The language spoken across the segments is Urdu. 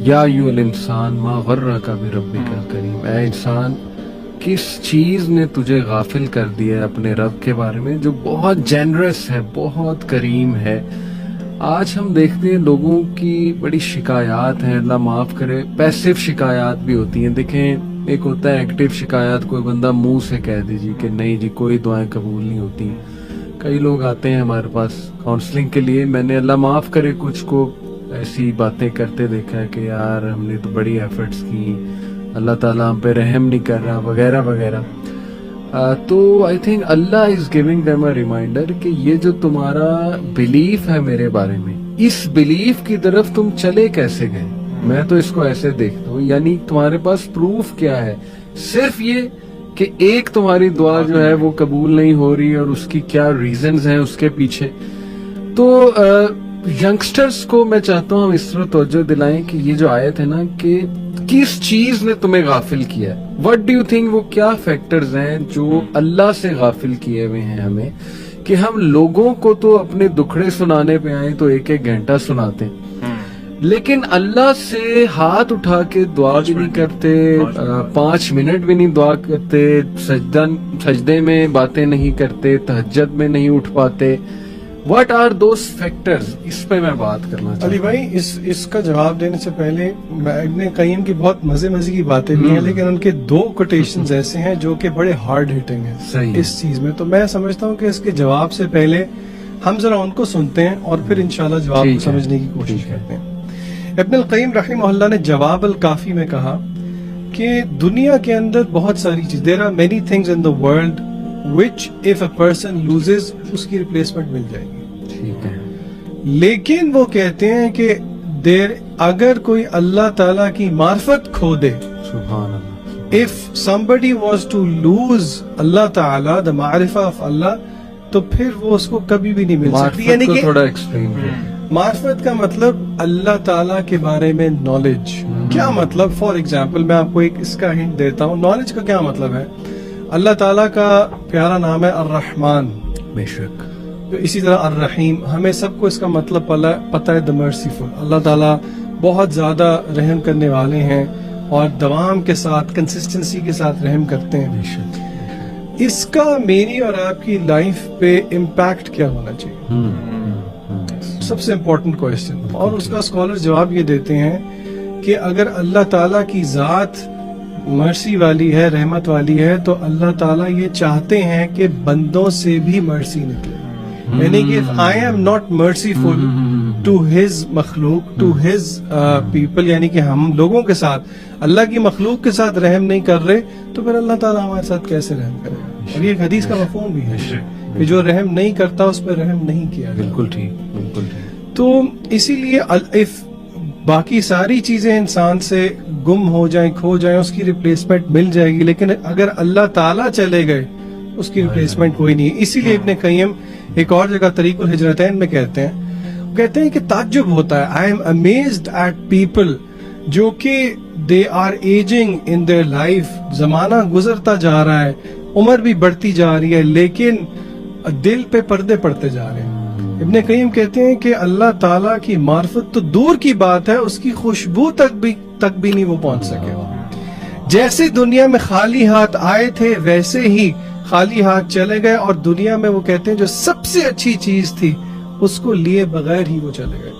یا ایھا الانسان ما غرک بربک الکریم، اے انسان کس چیز نے تجھے غافل کر دیا ہے اپنے رب کے بارے میں جو بہت جنرس ہے، بہت کریم ہے۔ آج ہم دیکھتے ہیں لوگوں کی بڑی شکایات ہیں، اللہ معاف کرے، پیسو شکایات بھی ہوتی ہیں۔ دیکھیں ایک ہوتا ہے ایکٹیو شکایات، کوئی بندہ منہ سے کہہ دیجیے کہ نہیں جی کوئی دعائیں قبول نہیں ہوتی۔ کئی لوگ آتے ہیں ہمارے پاس کاؤنسلنگ کے لیے، میں نے اللہ معاف کرے کچھ کو ایسی باتیں کرتے دیکھا ہے کہ یار ہم نے تو بڑی ایفرٹس کی، اللہ تعالیٰ ہم پہ رحم نہیں کر رہا وغیرہ وغیرہ۔ تو I think Allah is giving them a reminder کہ یہ جو تمہارا بلیف ہے میرے بارے میں، اس بلیف کی طرف تم چلے کیسے گئے؟ میں تو اس کو ایسے دیکھتا ہوں، یعنی تمہارے پاس پروف کیا ہے؟ صرف یہ کہ ایک تمہاری دعا جو ہے وہ قبول نہیں ہو رہی اور اس کی کیا ریزنز ہیں اس کے پیچھے۔ تو ینگسٹرز کو میں چاہتا ہوں ہم اس طرح توجہ دلائیں کہ یہ جو آیت ہے نا کہ کس چیز نے تمہیں غافل کیا ہے، وٹ ڈو یو تھنک، وہ کیا فیکٹرز ہیں جو اللہ سے غافل کیے ہوئے ہیں ہمیں، کہ ہم لوگوں کو تو اپنے دکھڑے سنانے پہ آئیں تو ایک ایک گھنٹہ سناتے ہیں، لیکن اللہ سے ہاتھ اٹھا کے دعا بھی نہیں کرتے، 5 منٹ بھی نہیں دعا کرتے، سجدے میں باتیں نہیں کرتے، تہجد میں نہیں اٹھ پاتے۔ What are those factors؟ اس پہ میں بات کرنا چاہتا ہوں۔ علی بھائی اس کا جواب دینے سے پہلے ابن قیم کی بہت مزے کی باتیں بھی ہیں، لیکن ان کے 2 کوٹیشنز ایسے ہیں جو کہ بڑے ہارڈ ہٹنگ ہیں اس چیز میں۔ تو میں سمجھتا ہوں کہ اس کے جواب سے پہلے ہم ذرا ان کو سنتے ہیں اور پھر انشاءاللہ جواب کو سمجھنے کی کوشش کرتے ہیں۔ ابن القیم رحمہ اللہ نے جواب الکافی میں کہا کہ دنیا کے اندر بہت ساری چیز، there are many things in the world which if a person loses اس کی ریپلیسمنٹ مل جائے گی، ٹھیک ہے، لیکن وہ کہتے ہیں کہ اگر کوئی اللہ تعالیٰ کی معرفت کھو دے، سبحان اللہ، if somebody was to lose اللہ تعالیٰ the معرفہ of اللہ، تو پھر وہ اس کو کبھی بھی نہیں مل سکتی۔ یعنی کہ تھوڑا ایکسٹریم ہے، معرفت کا مطلب اللہ تعالیٰ کے بارے میں نالج۔ کیا مطلب؟ فار ایگزامپل میں آپ کو ایک اس کا ہنٹ دیتا ہوں، نالج کا کیا مطلب ہے۔ اللہ تعالیٰ کا پیارا نام ہے الرحمن، بے شک، اسی طرح الرحیم، ہمیں سب کو اس کا مطلب پتہ ہے the merciful، اللہ تعالیٰ بہت زیادہ رحم کرنے والے ہیں اور دوام کے ساتھ کنسسٹنسی کے ساتھ رحم کرتے ہیں۔ بے شک، اس کا میری اور آپ کی لائف پہ امپیکٹ کیا ہونا چاہیے، سب سے امپورٹنٹ کوشچن۔ اور اس کا اسکالر جواب یہ دیتے ہیں کہ اگر اللہ تعالیٰ کی ذات مرسی والی ہے، رحمت والی ہے، تو اللہ تعالیٰ یہ چاہتے ہیں کہ بندوں سے بھی مرسی نکلے، یعنی کہ if I am not merciful to his مخلوق، to his people، یعنی کہ ہم لوگوں کے ساتھ اللہ کی مخلوق کے ساتھ رحم نہیں کر رہے تو پھر اللہ تعالیٰ ہمارے ساتھ کیسے رحم کرے گا؟ اور یہ ایک حدیث کا مفہوم بھی ہے کہ جو رحم نہیں کرتا اس پہ رحم نہیں کیا۔ بالکل ٹھیک، بالکل ٹھیک۔ تو اسی لیے باقی ساری چیزیں انسان سے گم ہو جائیں، کھو جائیں، اس کی ریپلیسمنٹ مل جائے گی، لیکن اگر اللہ تعالیٰ چلے گئے اس کی ریپلیسمنٹ کوئی نہیں۔ اسی لیے ابن قیم ایک اور جگہ طریق الہجرتین میں کہتے ہیں کہ تعجب ہوتا ہے، I am amazed at people جو کہ they are aging in their life، زمانہ گزرتا جا رہا ہے، عمر بھی بڑھتی جا رہی ہے، لیکن دل پہ پردے پڑتے جا رہے ہیں۔ ابن قیم کہتے ہیں کہ اللہ تعالیٰ کی معرفت تو دور کی بات ہے، اس کی خوشبو تک بھی نہیں وہ پہنچ سکے۔ جیسے دنیا میں خالی ہاتھ آئے تھے ویسے ہی خالی ہاتھ چلے گئے، اور دنیا میں وہ کہتے ہیں جو سب سے اچھی چیز تھی اس کو لیے بغیر ہی وہ چلے گئے۔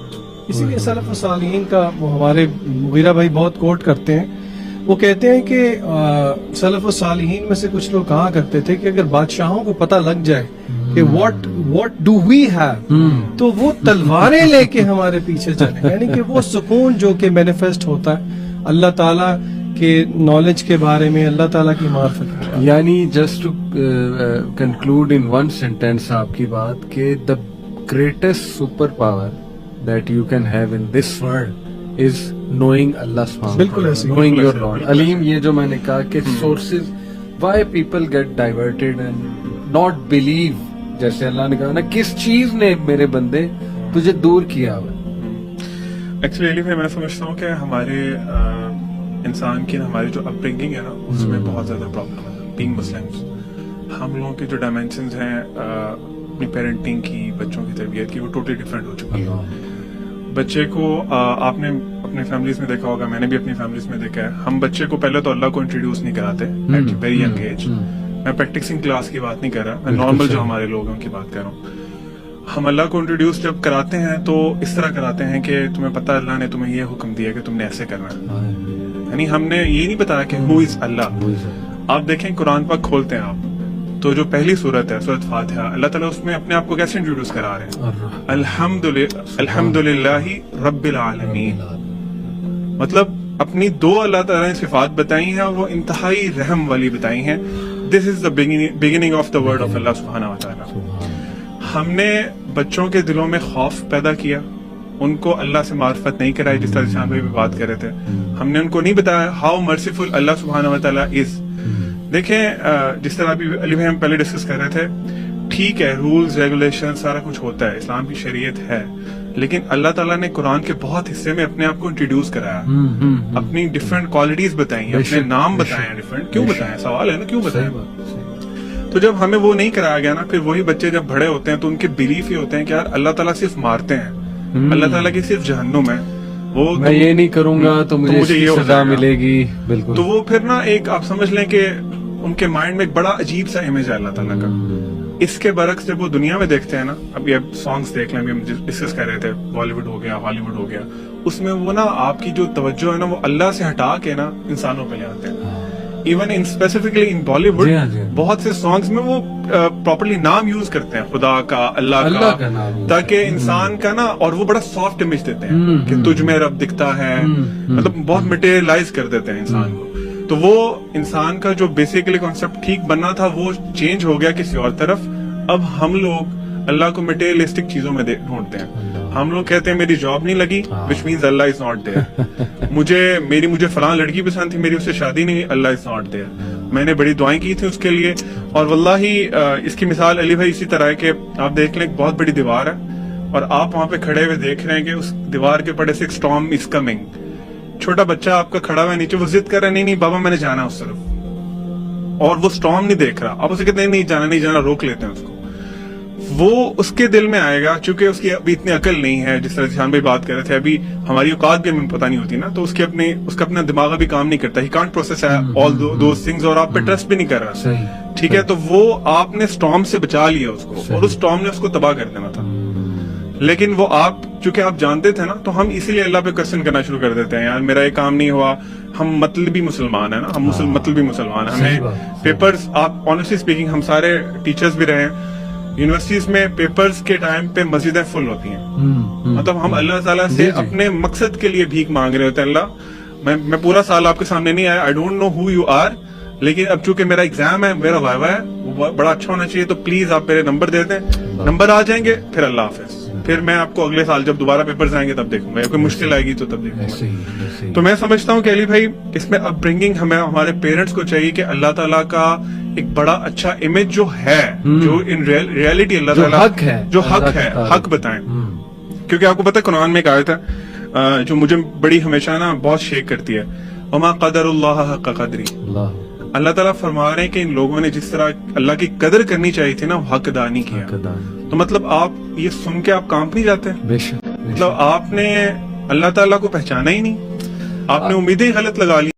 اسی لیے سلف و صالحین کا وہ ہمارے مغیرہ بھائی بہت کوٹ کرتے ہیں، وہ کہتے ہیں کہ سلف و صالحین میں سے کچھ لوگ کہا کرتے تھے کہ اگر بادشاہوں کو پتہ لگ جائے کہ what do we have، تو وہ تلواریں لے کے ہمارے پیچھے چلیں، یعنی کہ وہ سکون جو کہ مینیفیسٹ ہوتا ہے اللہ تعالیٰ کے نالج کے بارے میں، اللہ تعالیٰ کی معرفت کے بارے میں۔ یعنی just to conclude in one sentence آپ کی بات کہ the greatest super power that you can have in this world is knowing Allah سبحانہ، بالکل ایسے، نوئنگ یور لارڈ۔ علیم، یہ جو میں نے کہا کہ sources why people get diverted and not blue, جیسے اللہ نے کہا نا کس چیز نے میرے بندے تجھے دور کیا ہوا۔ ایکچولی میں سمجھتا ہوں کہ ہمارے انسان کی ہماری جو اپ برنگنگ ہے نا اس میں بہت زیادہ پرابلم ہے۔ بینگ مسلمس، ہم لوگوں کی جو ڈائمینشنز ہیں اپنی پیرنٹنگ کی، بچوں کی تربیت کی، وہ ٹوٹلی ڈفرینٹ ہو چکی ہے۔ بچے کو آپ نے اپنے فیملیز میں دیکھا ہوگا, میں نے بھی اپنی فیملیز میں دیکھا ہے, ہم بچے کو پہلے تو اللہ کو انٹروڈیوس نہیں کراتے ایٹ ویری ینگ ایج. میں پریکٹسنگ کلاس کی بات نہیں کر رہا, میں نارمل جو ہمارے لوگ ہیں ان کی بات کر رہا ہوں. ہم اللہ کو انٹروڈیوس جب کراتے ہیں تو اس طرح کراتے ہیں کہ تمہیں پتہ اللہ نے تمہیں یہ حکم دیا کہ تم نے ایسے کرنا ہے. یعنی ہم نے یہ نہیں بتایا کہ ہو از اللہ. آپ دیکھیں قرآن پاک کھولتے ہیں آپ تو جو پہلی سورت ہے سورت فاتحہ, اللہ تعالیٰ اس میں اپنے آپ کو کیسے انٹروڈیوس کرا رہے ہیں, الحمدللہ رب العالمین. مطلب اپنی دو اللہ تعالیٰ نے صفات بتائی ہیں اور وہ انتہائی رحم والی بتائی ہیں. This is the beginning of the word of Allah سبحانہ و تعالیٰ. ہم نے بچوں کے دلوں میں خوف پیدا کیا, ان کو اللہ سے معرفت نہیں کرائی, جس طرح شان بھائی بھی بات کر رہے تھے. ہم نے ان کو نہیں بتایا ہاؤ مرسیفل اللہ سبحانہ و تعالیٰ از. دیکھیں جس طرح علی بھائی ہم پہلے ڈسکس کر رہے تھے, ٹھیک ہے رولز ریگولیشن سارا کچھ ہوتا ہے, اسلام کی شریعت ہے, لیکن اللہ تعالیٰ نے قرآن کے بہت حصے میں اپنے آپ کو انٹروڈیوس کرایا, اپنی ڈفرینٹ کوالٹیز بتائی, اپنے نام بتائے ہیں ڈفرینٹ. کیوں بتائیں, سوال ہے نا کیوں بتائیں. تو جب ہمیں وہ نہیں کرایا گیا نا, پھر وہی بچے جب بڑے ہوتے ہیں تو ان کے بلیف یہ ہوتے ہیں کہ یار اللہ تعالیٰ صرف مارتے ہیں, اللہ تعالیٰ کی صرف جہنم ہے, وہ میں یہ نہیں کروں گا تو مجھے یہ سزا ملے گی. بالکل. تو وہ پھر نا ایک آپ سمجھ لیں کہ ان کے مائنڈ میں ایک بڑا عجیب سا امیج ہے اللہ تعالیٰ کا. اس کے برعکس جب وہ دنیا میں دیکھتے ہیں نا, ابھی اب سانگس دیکھ لیں, ابھی ہم ڈسکس کر رہے تھے بالی ووڈ ہو گیا ہالی ووڈ ہو گیا, اس میں وہ نا آپ کی جو توجہ ہے نا وہ اللہ سے ہٹا کے نا انسانوں پہ لے آتے ہیں. Even in specifically in Bollywood بہت سے سانگس میں وہ پراپرلی نام یوز کرتے ہیں, خدا کا, اللہ کا, تاکہ انسان کا نا, اور وہ بڑا سافٹ امیج دیتے ہیں کہ تجھ میں رب دکھتا ہے, مطلب بہت مٹیریلائز کر دیتے ہیں انسان کو. تو وہ انسان کا جو بیسیکلی کانسیپٹ ٹھیک بننا تھا وہ چینج ہو گیا کسی اور طرف. اب ہم لوگ اللہ کو مٹیریلسٹک چیزوں میں ڈھونڈتے ہیں. ہم لوگ کہتے ہیں میری جاب نہیں لگی, which means Allah is not there. مجھے فلاں لڑکی پسند تھی, میری اس سے شادی نہیں, Allah is not there. میں نے بڑی دعائیں کی تھی اس کے لیے. اور واللہ اس کی مثال علی بھائی اسی طرح ہے کہ آپ دیکھ لیں ایک بہت بڑی دیوار ہے اور آپ وہاں پہ کھڑے ہوئے دیکھ رہے ہیں کہ اس دیوار کے پڑے سے ایک اسٹارم از کمنگ. چھوٹا بچہ آپ کا کھڑا ہوا ہے نیچے, وہ ضد کر رہا ہے نہیں بابا میں نے جانا اس طرف, اور وہ اسٹارم نہیں دیکھ رہا. آپ اسے کہتے ہیں نہیں جانا, روک لیتے ہیں اس کو. وہ اس کے دل میں آئے گا, چونکہ اس کی ابھی اتنی عقل نہیں ہے, جس طرح شان بھائی بات کر رہے تھے, ابھی ہماری اوقات بھی ہمیں پتہ نہیں ہوتی نا, تو اس کا اپنا دماغ ابھی کام نہیں کرتا, he can't process all those things, اور آپ پہ ٹرسٹ بھی نہیں کر رہا. ٹھیک ہے, تو وہ آپ نے اسٹارم سے بچا لیا اس کو, اور اس اسٹارم نے اس کو تباہ کر دینا تھا. لیکن وہ آپ چونکہ آپ جانتے تھے نا, تو ہم اسی لیے اللہ پہ کوسچن کرنا شروع کر دیتے ہیں, یار میرا یہ کام نہیں ہوا. ہم مطلبی مسلمان ہیں نا, ہم مطلبی مسلمان ہیں. ہمیں پیپرز, آپ آنیسٹلی اسپیکنگ ہم سارے ٹیچرز بھی رہے ہیں, یونیورسٹیز میں پیپرز کے ٹائم پہ مسجدیں فل ہوتی ہیں. مطلب ہم اللہ تعالیٰ سے اپنے مقصد کے لیے بھیک مانگ رہے ہوتے ہیں, اللہ میں پورا سال آپ کے سامنے نہیں آیا, I don't know who you are, لیکن اب چونکہ میرا ایگزام ہے, میرا وائوا ہے, وہ بڑا اچھا ہونا چاہیے, تو پلیز آپ میرے نمبر دے دیں. نمبر آ جائیں گے پھر اللہ حافظ, پھر میں آپ کو اگلے سال جب دوبارہ پیپرز آئیں گے تب دیکھوں گا, یا کوئی مشکل آئے گی تو تب دیکھوں گا. تو میں سمجھتا ہوں کہ علی بھائی اس میں اپ برنگنگ ہمیں ہمارے پیرنٹس کو چاہیے کہ اللہ تعالیٰ کا ایک بڑا اچھا امیج جو ہے, جو ان ریئلٹی اللہ تعالیٰ جو حق ہے, حق بتائیں. کیونکہ آپ کو پتہ قرآن میں ایک آیت ہے جو مجھے بڑی ہمیشہ نا بہت شیک کرتی ہے, وما قدر اللہ حق قدری. اللہ تعالیٰ فرما رہے ہیں کہ ان لوگوں نے جس طرح اللہ کی قدر کرنی چاہیے تھی نا, وہ حق ادا نہیں کیا. تو مطلب آپ یہ سن کے آپ کام نہیں جاتے, مطلب آپ نے اللہ تعالیٰ کو پہچانا ہی نہیں, آپ نے امیدیں غلط لگا لی.